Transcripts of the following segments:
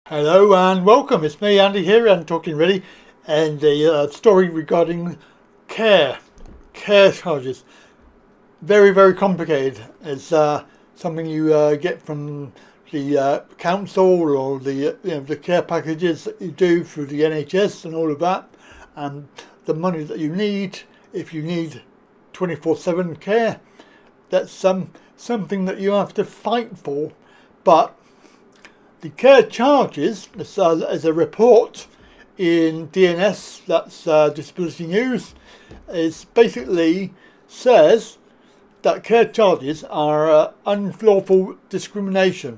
Hello and welcome. It's me, Andy, here and Talking Ready, and a story regarding care charges. Very, very complicated. It's something you get from the council or the care packages that you do through the NHS and all of that, and the money that you need if you need 24/7 care. That's something that you have to fight for, but the care charges, as a report in DNS, that's Disability News, is basically says that care charges are unlawful discrimination.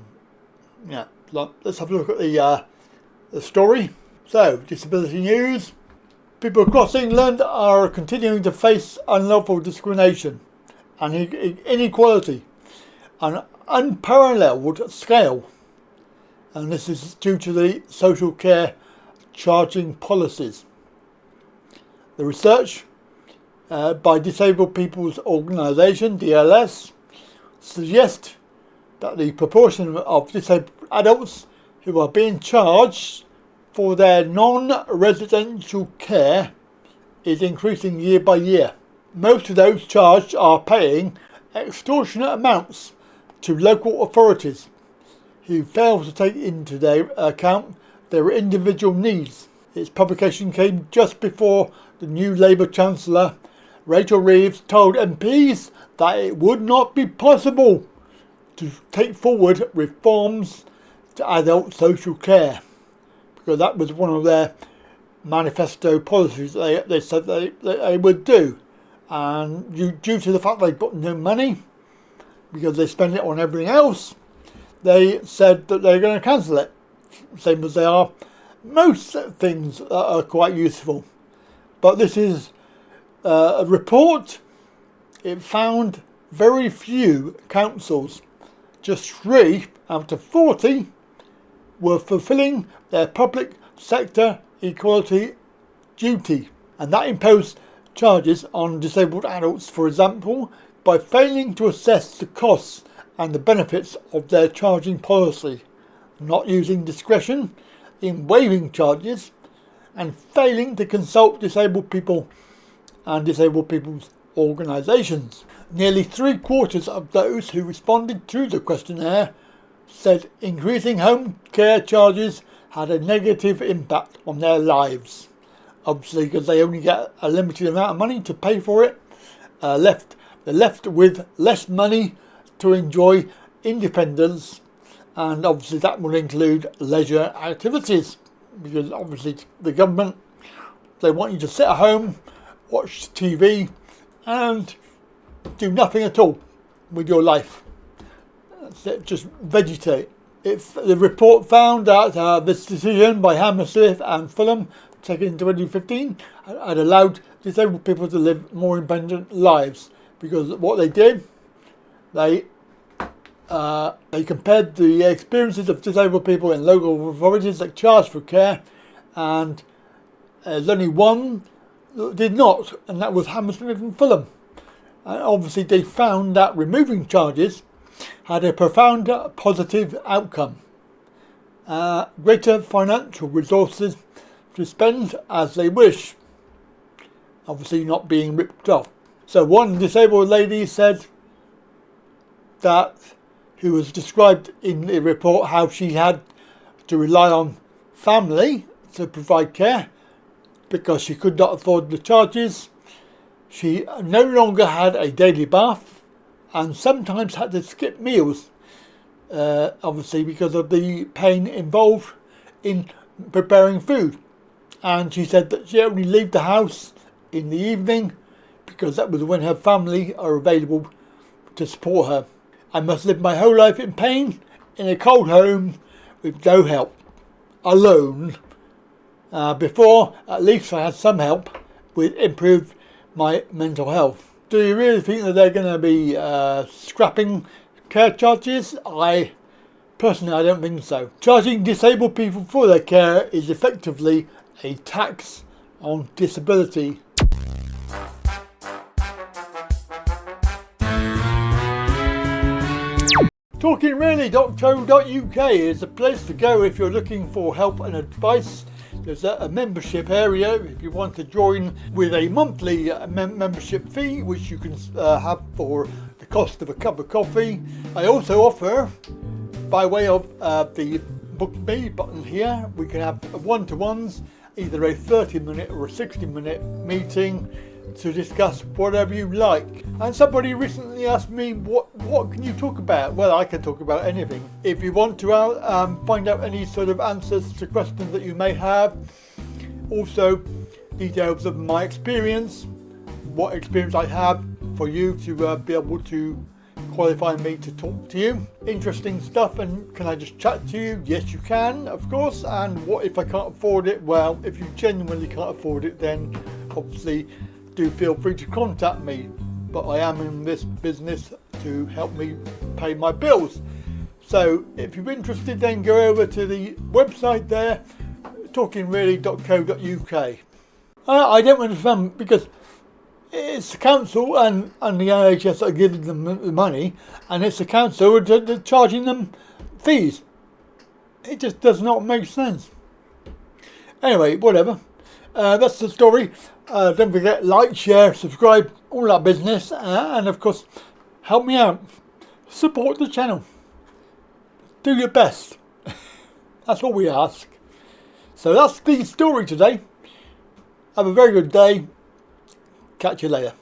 Yeah, let's have a look at the story. So, Disability News: people across England are continuing to face unlawful discrimination and inequality on an unparalleled scale. And this is due to the social care charging policies. The research by Disabled People's Organisation, DLS, suggests that the proportion of disabled adults who are being charged for their non-residential care is increasing year by year. Most of those charged are paying extortionate amounts to local authorities who fail to take into their account their individual needs. Its publication came just before the new Labour Chancellor, Rachel Reeves, told MPs that it would not be possible to take forward reforms to adult social care, because that was one of their manifesto policies they said they would do. And due to the fact they got no money, because they spend it on everything else, they said that they're going to cancel it, same as they are most things that are quite useful. But this is a report. It found very few councils, just 3 out of 40, were fulfilling their public sector equality duty, and that imposed charges on disabled adults, for example, by failing to assess the costs and the benefits of their charging policy, not using discretion in waiving charges, and failing to consult disabled people and disabled people's organisations. Nearly 3/4 of those who responded to the questionnaire said increasing home care charges had a negative impact on their lives. Obviously, because they only get a limited amount of money to pay for it, they're left with less money to enjoy independence, and obviously that will include leisure activities, because obviously the government, they want you to sit at home, watch TV and do nothing at all with your life. That's it, just vegetate. The report found that this decision by Hammersmith and Fulham, taken in 2015, had allowed disabled people to live more independent lives, because what they did, they compared the experiences of disabled people in local authorities that charge for care, and there's only one that did not, and that was Hammersmith and Fulham. And obviously they found that removing charges had a profound positive outcome. Greater financial resources to spend as they wish, obviously not being ripped off. So one disabled lady said that, who was described in the report, how she had to rely on family to provide care because she could not afford the charges. She no longer had a daily bath and sometimes had to skip meals, obviously because of the pain involved in preparing food. And she said that she only leave the house in the evening because that was when her family are available to support her. I must live my whole life in pain in a cold home with no help, alone. Before, at least I had some help with improved my mental health. Do you really think that they're going to be scrapping care charges? Personally, I don't think so. Charging disabled people for their care is effectively a tax on disability. talkinreally.co.uk is a place to go if you're looking for help and advice. There's a membership area if you want to join with a monthly membership fee, which you can have for the cost of a cup of coffee. I also offer, by way of the Book Me button here, we can have one-to-ones, either a 30-minute or a 60-minute meeting to discuss whatever you like. And somebody recently asked me, what can you talk about? Well, I can talk about anything. If you want to find out any sort of answers to questions that you may have, also details of my experience, what experience I have for you to be able to qualify me to talk to you. Interesting stuff. And can I just chat to you? Yes, you can, of course. And what if I can't afford it? Well, if you genuinely can't afford it, then obviously do feel free to contact me, but I am in this business to help me pay my bills. So if you're interested, then go over to the website there, talkinreally.co.uk. I don't understand, because it's the council and the NHS that are giving them the money, and it's the council that are charging them fees. It just does not make sense. Anyway, whatever. That's the story. Don't forget, like, share, subscribe, all that business, and of course, help me out. Support the channel. Do your best. That's all we ask. So that's the story today. Have a very good day. Catch you later.